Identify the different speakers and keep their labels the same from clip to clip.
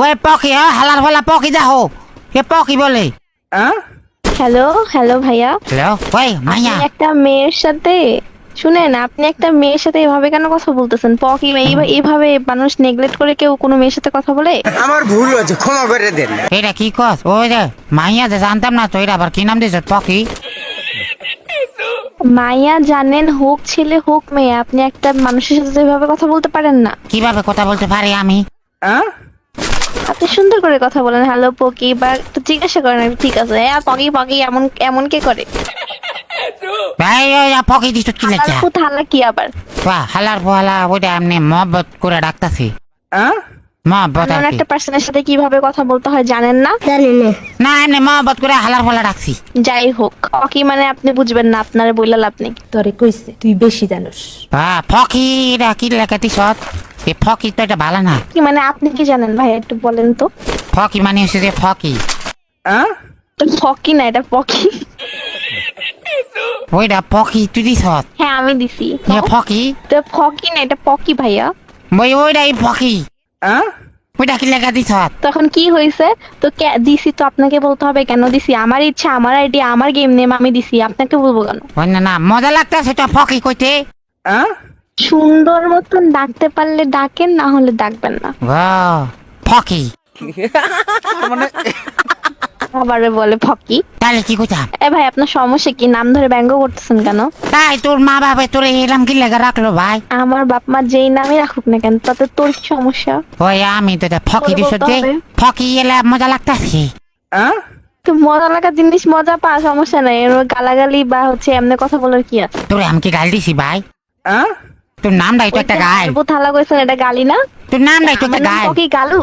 Speaker 1: ওই পকি হালার ফালা পকি দেখো কে পকি বলে
Speaker 2: হ্যালো হ্যালো ভাইয়া,
Speaker 1: হ্যালো ওই মাইয়া
Speaker 2: আপনি একটা মেয়ের সাথে শুনেন, আপনি একটা মেয়ের সাথে এভাবে কেন কথা বলতেছেন? পকি এইভাবে মানুষ নেগলেক্ট করে কেউ কোনো মেয়ের সাথে কথা বলে?
Speaker 3: আমার ভুল হয়েছে, ক্ষমা করে দেন।
Speaker 1: এটা কি কস ওই যে মাইয়া যে জানতাম না তো এটা আবার কি নাম দিয়েছ পকি?
Speaker 2: মাইয়া জানেন হোক ছেলে হোক মেয়ে, আপনি একটা মানুষের সাথে এভাবে কথা বলতে পারেন না।
Speaker 1: কিভাবে কথা বলতে পারি আমি?
Speaker 2: আপনি সুন্দর করে কথা বলেন, হ্যালো পকি, বা একটু জিজ্ঞাসা করেন ঠিক আছে, হ্যাঁ পকি পকি এমন এমন কে করে?
Speaker 1: ভাই ওই পকি দিছ কি লেখা?
Speaker 2: হালা কি আবার?
Speaker 1: বাহ হালার ফালা ওইটা এমনি মহব্বত করে ডাকতাছি। মহব্বত আর
Speaker 2: এমন
Speaker 1: কি?
Speaker 2: একটা পার্সনের সাথে কিভাবে কথা বলতে হয় জানেন না?
Speaker 1: না এমনি মহব্বত করে হালার ফালা ডাকছি।
Speaker 2: যাই হোক, পকি মানে আপনি বুঝবেন না, আপনারে বইলা লাভ নেই।
Speaker 4: তোরে কইছে তুই বেশি জানোস।
Speaker 1: ফকি এটা কি লেখা দিছ? এই ফকি তো এটা ভালো না।
Speaker 2: কি মানে আপনি কি জানেন ভাই, একটু বলেন তো।
Speaker 1: ফকি মানে হচ্ছে যে ফকি।
Speaker 2: ফকি না, এটা পকি।
Speaker 1: ওইটা পকি তুই দিছ?
Speaker 2: হ্যাঁ আমি দিছি।
Speaker 1: ফকি
Speaker 2: এটা ফকি না, এটা পকি ভাইয়া।
Speaker 1: বই ওইটাই ফকি। ওইটা কি লেখা দিছ?
Speaker 2: তখন কি হয়েছে? তো দিছি তো আপনাকে বলতে হবে কেন দিছি? আমার ইচ্ছা, আমার আইডিয়া, আমার গেম নেম, আমি দিছি, আপনাকে বলবো কেন?
Speaker 1: ওই না না মজা লাগতেছে তো ফকি কইতে।
Speaker 2: সুন্দর মতন ডাকতে পারলে ডাকেন, না হলে ডাকবেন না।
Speaker 1: ফকি
Speaker 2: আবারে বলে ফকি।
Speaker 1: তাহলে কি কইতাম?
Speaker 2: এ ভাই আপনার সমস্যা কি? নাম ধরে ব্যঙ্গ করতেছেন কেন?
Speaker 1: তাই তোর মা বাবা তোর এরম কি লেখা রাখলো ভাই?
Speaker 2: আমার বাপ মা যেই নামই রাখুক না কেন, তাতে তোর কি সমস্যা?
Speaker 1: ওই আমি তো ফকি দিছ যে ফকি এলে মজা লাগতেছে।
Speaker 2: তো মজা লাগা জিনিস মজা পা, সমস্যা নাই। এর গালাগালি বা হচ্ছে এমনি কথা বলার কি আছে?
Speaker 1: তোরে আমি কি গাল দিছি ভাই? তোর নামটাই তো একটা গাল।
Speaker 2: থালা কইছেন, এটা গালি না?
Speaker 1: তোর নামটাই তো একটা গাল।
Speaker 2: পকি গালু?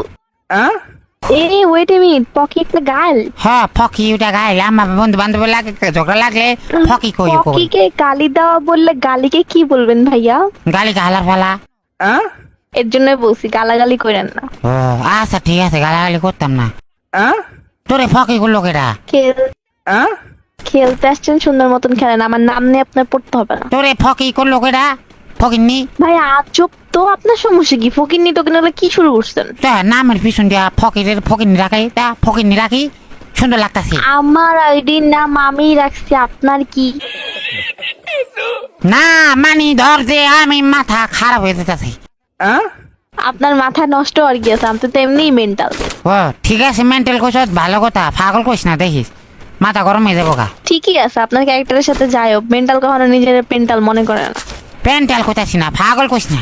Speaker 2: এই ওয়েট এ মিনিট, পকি একটা গাল?
Speaker 1: হ্যাঁ ফকি ওটা গাল। আমার বন্ধু বান্ধব লাগে ঝগড়া লাগলে ফকি কই কই।
Speaker 2: পকিকে গালি দেওয়া বললে গালিকে কি বলবেন ভাইয়া?
Speaker 1: গালি গালার ফালা।
Speaker 2: এর জন্য বলছি গালাগালি করেন না।
Speaker 1: ও আচ্ছা ঠিক আছে গালাগালি করতাম না। তোরে ফকি করলো কেটা?
Speaker 2: খেলতে আসছেন, সুন্দর মতন খেলেন, আমার নাম নিয়ে আপনার পড়তে হবে না।
Speaker 1: তোরে ফকি করলো কেটা? ফকিন্নি
Speaker 2: ভাই আজব তো, আপনার সমস্যা কি? ফকিন্নি তো কিনা কি শুরু করছেন?
Speaker 1: তা নামের পিছন দিয়া ফকিরের ফকিন্নি রাখাই তা ফকিন্নি রাখি সুন্দর লাগতাছে।
Speaker 2: আমার আইডির নাম আমি রাখছি, আপনার কি?
Speaker 1: না মানি ধর যে আমি মাথা খারাপ হয়ে যেতেছে।
Speaker 2: আপনার মাথা নষ্ট আর কি আছে? আপনি তো এমনিই মেন্টাল।
Speaker 1: ও ঠিক আছে মেন্টাল কইছ ভালো কথা, পাগল কইস না দেখিস মাথা গরম হয়ে যাবো গা।
Speaker 2: ঠিকই আছে, আপনার ক্যারেক্টারের সাথে যাই হোক, মেন্টাল কখনো নিজের পেন্টাল মনে করে না।
Speaker 1: পেন্টাল কইতাছি না, পাগল কইস না।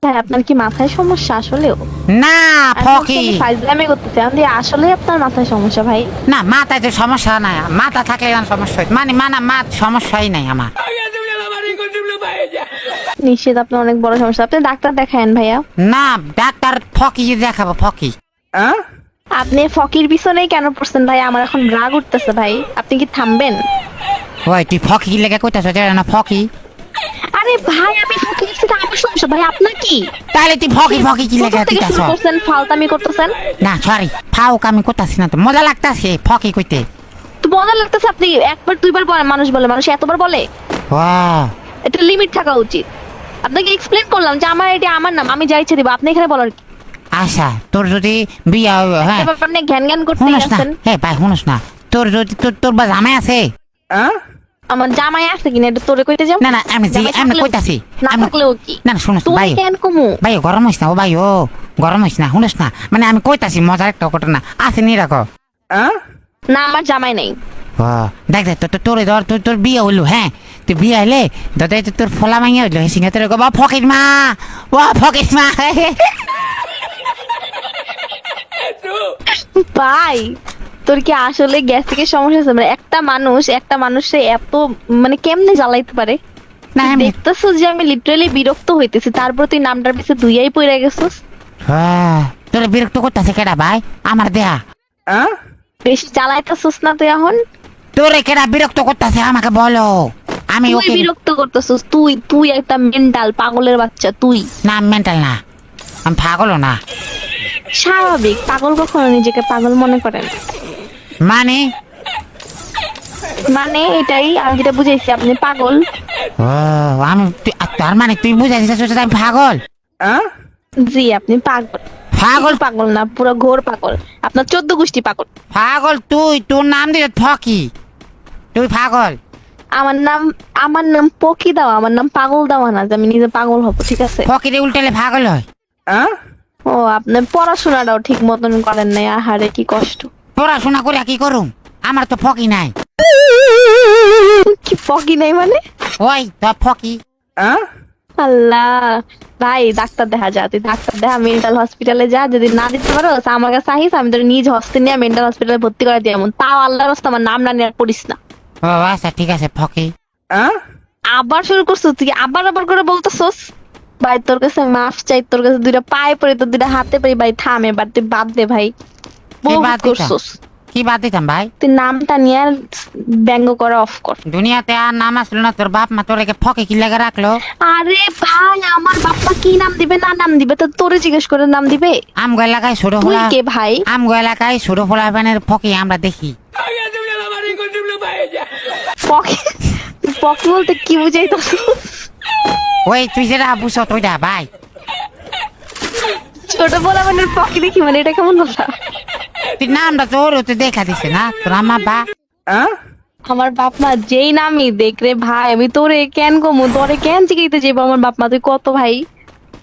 Speaker 2: ভাই আপনার কি মাথায় সমস্যা আসলেও?
Speaker 1: না ফকি
Speaker 2: ফাইজলামি করতেছি আমি, আসলে আপনার মাথায় সমস্যা ভাই?
Speaker 1: না মাথায় তো সমস্যা নাই, মাথা থাকলে সমস্যা হয় মানে সমস্যাই নাই আমার।
Speaker 2: নিশ্চিত আপনার অনেক বড় সমস্যা, আপনি ডাক্তার দেখায়েন ভাইয়া।
Speaker 1: না ডাক্তার ফকি দেখাবো ফকি।
Speaker 2: আপনি ফকির পিছনেই কেন পড়ছেন ভাই? আমার এখন রাগ উঠতেছে ভাই, আপনি কি থামবেন?
Speaker 1: ওই তুই ফকি লেগে কইতাছ না ফকি?
Speaker 2: আরে ভাই আমি ফকির সাথে আমার সমস্যা ভাই, আপনার কি?
Speaker 1: তাহলে তুই ফকি ফকি কি লেগে দিতাছ?
Speaker 2: করছেন ফালতামি করতেছেন।
Speaker 1: না সরি ফাউক আমি করতাছি না, তো মজা লাগতাছে ফকি কইতে।
Speaker 2: তো মজা লাগতেছে, আপনি একবার দুইবার বলে মানুষ বলে, মানুষ এতবার বলে? এটা লিমিট থাকা উচিত। আপনাকে এক্সপ্লেন করলাম যে আমার এটা আমার নাম, আমি যাইছে দিব, আপনি এখানে বলার কি?
Speaker 1: আচ্ছা তোর যদি বিয়া হ্যাঁ
Speaker 2: আপনি জ্ঞান জ্ঞান করতে
Speaker 1: শুনস না,
Speaker 2: আছেন।
Speaker 1: হ্যাঁ ভাই শুনস না, তোর যদি তোর বা জামাই আছে?
Speaker 2: আমার জামাই আছে কিনা এটা তোরে কইতে যাও?
Speaker 1: না না আমি কইতাছি
Speaker 2: না থাকলেও কি?
Speaker 1: না শুনস ভাই,
Speaker 2: কেন কমু
Speaker 1: ভাই গরম হইস না, ও ভাই ও গরম হইস না, শুনস না মানে আমি কইতাছি মজার একটা ঘটনা আছে নি রাখো।
Speaker 2: না আমার জামাই নাই।
Speaker 1: ও দেখ দেখ তোর ধর তোর বিয়ে হইলো, হ্যাঁ তুই বিয়ে হইলে দাদা তোর ফলা ভাঙিয়া হইলো, সিঙ্গা তোর গো ফকির মা, ও ফকির মা।
Speaker 2: ভাই তোর কি আসলে গ্যাস্ট্রিকের সমস্যা আছে? মানে একটা মানুষে এত মানে কেমনে জ্বালাইতে পারে?
Speaker 1: না আমি
Speaker 2: দেখতেছো যে আমি লিটারালি বিরক্ত হইতেছি, তারপর তুই নামটার পিছে দুইয়াই পড়ে গেছিস।
Speaker 1: তোর বিরক্ত করতেছে কেডা ভাই? আমার দেয়া
Speaker 2: বেশি জ্বালাইতেছিস না তুই এখন?
Speaker 1: তোরে কেডা বিরক্ত করতেছে আমাকে বলো। আমি
Speaker 2: তুই
Speaker 1: ওকে
Speaker 2: বিরক্ত করতেছিস, তুই একটা মেন্টাল পাগলের বাচ্চা তুই।
Speaker 1: না মেন্টাল না, আমি পাগলও না।
Speaker 2: স্বাভাবিক, পাগল কখনো নিজেকে পাগল মনে করেন? মানে এটাই আমি যেটা বুঝাইছি, আপনি পাগল।
Speaker 1: ও আমি তার মানে তুই বুঝাইছিস আমি পাগল?
Speaker 2: জি আপনি পাগল।
Speaker 1: পাগল
Speaker 2: পাগল না, পুরো ঘোর পাগল। আপনার 14 গোষ্ঠী পাগল।
Speaker 1: পাগল তুই, তোর নাম দিলে ফকি, তুই পাগল।
Speaker 2: আমার নাম পকি দাও, আমার নাম পাগল দাও না, যে আমি নিজে পাগল হব, ঠিক আছে?
Speaker 1: ফকিরে উল্টালে পাগল হয়।
Speaker 2: ও, আপনার পড়াশোনাটাও ঠিক মতন করেন নাই, আহারে কি কষ্ট।
Speaker 1: পড়াশোনা করে কি করুম, আমার তো ফকি নাই।
Speaker 2: কি পকি নাই মানে?
Speaker 1: ওই তো ফকি।
Speaker 2: আল্লাহ, ভাই ডাক্তার দেখা যা, তুই ডাক্তার দেখা, মেন্টাল হসপিটালে যা। যদি না দিতে পারো আমার কাছে আহিস, আমি তোর নিজ হস্তে নিয়ে মেন্টাল হসপিটালে ভর্তি করে দিই। এমন তাও আল্লাহর রাস্তা আমার নাম না নিয়ে আর পড়িস না।
Speaker 1: ও আচ্ছা ঠিক আছে ফকি।
Speaker 2: আবার শুরু করছো তুই, আবার করে বলতেছস। ভাই তোর কাছে মাফ চাই, তোর কাছে দুইটা পায়ে পড়ি, তোর দুইটা হাতে পড়ি। ভাই থাম এবার, তুই বাদ দে ভাই।
Speaker 1: কি
Speaker 2: বহুত
Speaker 1: বাদ দিতাম?
Speaker 2: করছস।
Speaker 1: কি বাদ দিতাম ভাই?
Speaker 2: তুই নামটা নিয়ে আর ব্যঙ্গ করা অফ কর।
Speaker 1: দুনিয়াতে আর নাম আসলো না, তোর বাপ মা তোরকে ফকি কি লেগে রাখলো?
Speaker 2: আরে ভাই, আমার বাপ্পা কি নাম দিবে না নাম দিবে তো তোরে জিজ্ঞেস করে নাম দিবে?
Speaker 1: আমগো এলাকায় ছোট
Speaker 2: তুই
Speaker 1: ফোলা,
Speaker 2: কে ভাই?
Speaker 1: আমগো এলাকায় ছোট ফোলা বানের ফকি আমরা দেখি।
Speaker 2: পকি, পকি বলতে কি বুঝাইতেছ?
Speaker 1: ওই তুই যেটা বুঝছ তুইটা ভাই।
Speaker 2: ছোট বলা মানে পকি দেখি মানে, এটা কেমন কথা?
Speaker 1: তুই নামটা তোর তুই দেখা দিছে না তোর আম্মা বা।
Speaker 2: আমার বাপ মা যেই নামই দেখ রে ভাই, আমি তোরে কেন কমু, তোরে কেন জিগাইতে যাবো আমার বাপ মা? তুই কত ভাই?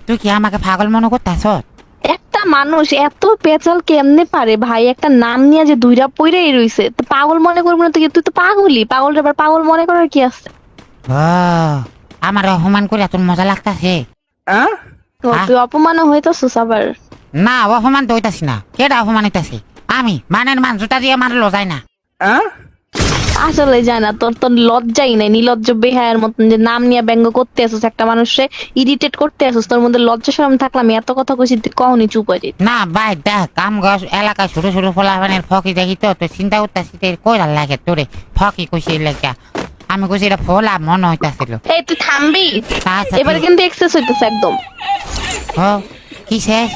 Speaker 1: তুই কি আমাকে পাগল মনে করতেছ?
Speaker 2: একটা মানুষ এত পেঁচাল কেমনে পারে ভাই? একটা নাম নিয়ে যে দুইটা পইরাই রইছে, তো পাগল মনে করবো না? তুই তো পাগলই, পাগল আবার পাগল মনে করার কি আছে?
Speaker 1: আমার অপমান করে তোর মজা লাগতাছে?
Speaker 2: তুই অপমানও হইতাছিস আবার।
Speaker 1: না অপমান তো হইতাছি না, কেটা অপমান হইতাছি? আমি মানের মান জুতা দিয়ে মারলো যায় না।
Speaker 2: আসলে যায় না, তোর তোর লজ্জাই নাই, নির্লজ্জ বেহায়ের মতন যে নাম নিয়ে ব্যঙ্গ করতে আসিস, একটা মানুষে ইরিটেট করতে আসিস। তোর মধ্যে লজ্জা শরম থাকলাম, এত কথা কইছি তুই কখনই চুপ হয়ে যেত
Speaker 1: না ভাই দেখ, কাম গাছ এলাকায় ছোট ছোট ফোলা বানের ফকি দেখি তো তুই চিন্তা করতেছি কইরা লাগে তোরে ফকি কইছি লেখা। আমি কইছি এটা ফোলা মনে হইতাছিল।
Speaker 2: এই তুই থামবি,
Speaker 1: আচ্ছা,
Speaker 2: এবারে কিন্তু এক্সেস হইতেছে একদম।
Speaker 1: ও কি শেষ?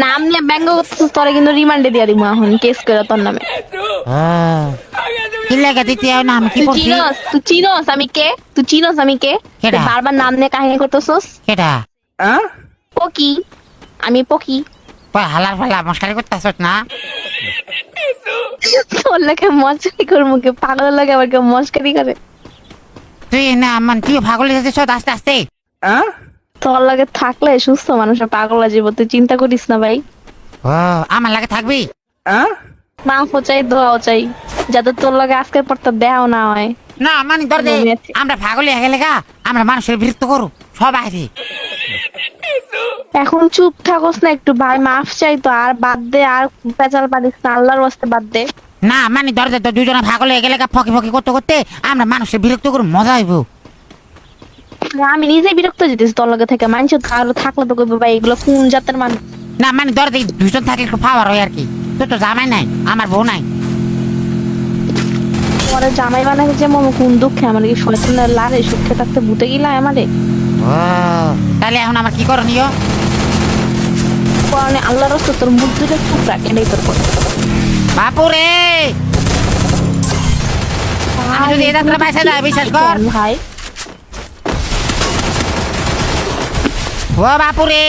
Speaker 2: নাম নিয়ে ব্যঙ্গ করতেছিস, তোরে কিন্তু রিমান্ডে দিয়া দিব এখন, কেস করে তোর নামে।
Speaker 1: কি লেখা দিতে হয় না? আমি কি করছি?
Speaker 2: তুই চিনস আমি কে? তুই চিনস আমি কে?
Speaker 1: কেডা?
Speaker 2: তুই বারবার নাম নিয়ে কাহিনী করতেছস।
Speaker 1: কেটা?
Speaker 2: পকি, আমি পকি।
Speaker 1: হালার ফালা মশকারি করতেছ না?
Speaker 2: তোর লাগে মস্কারি কর, মুখে পাগল লাগে আবার কেউ মস্কারি করে।
Speaker 1: তুই না মান তুই পাগল হয়ে যাচ্ছিস আস্তে আস্তে।
Speaker 2: তোর লাগে থাকলে সুস্থ মানুষের পাগল হয়ে যাবো, তুই চিন্তা করিস না ভাই।
Speaker 1: ও আমার লাগে থাকবি?
Speaker 2: মাফও চাই, দোয়াও চাই, যাতে তোর লাগে আজকের পর তোর দেওয়া না হয়।
Speaker 1: না মানে ধর দে, আমরা পাগল হয়ে গেলে গা আমরা মানুষের বিরক্ত করু সবাই।
Speaker 2: এখন চুপ থাকস না একটু ভাই, মাফ চাই তো, আর বাদ দে, আর পেঁচাল পারিস না, আল্লাহর ওয়াস্তে বাদ দে।
Speaker 1: না মানে ধর দে, দুজনে পাগল হয়ে গেলে গা ফকি ফকি করতে করতে আমরা মানুষের বিরক্ত করু, মজা হইব।
Speaker 2: আমি নিজেই বিরক্ত যেতেছি তোর লগে থেকে, মানুষ আরো থাকলে তো কইবো ভাই এগুলো কোন জাতের মানুষ।
Speaker 1: না মানে ধর দে, দুজন থাকলে একটু পাওয়ার হয় আর কি। তুই তো জামাই নাই, আমার বউ নাই।
Speaker 2: পরে জামাই বানাকে যে মম কোন দুঃখে, আমার কি শয়তানের লারে সুখে থাকতে ভূতে গিলা আমারে।
Speaker 1: ও তাহলে এখন আমার কি করণীয়?
Speaker 2: পরে আল্লাহর রাস্তা তোর মুখ দুটো চুপ রাখ, এটাই তোর কথা।
Speaker 1: বাপুরে আমি যদি এটা তোর পয়সা দেয় বিশ্বাস কর
Speaker 2: ভাই।
Speaker 1: ও বাপুরে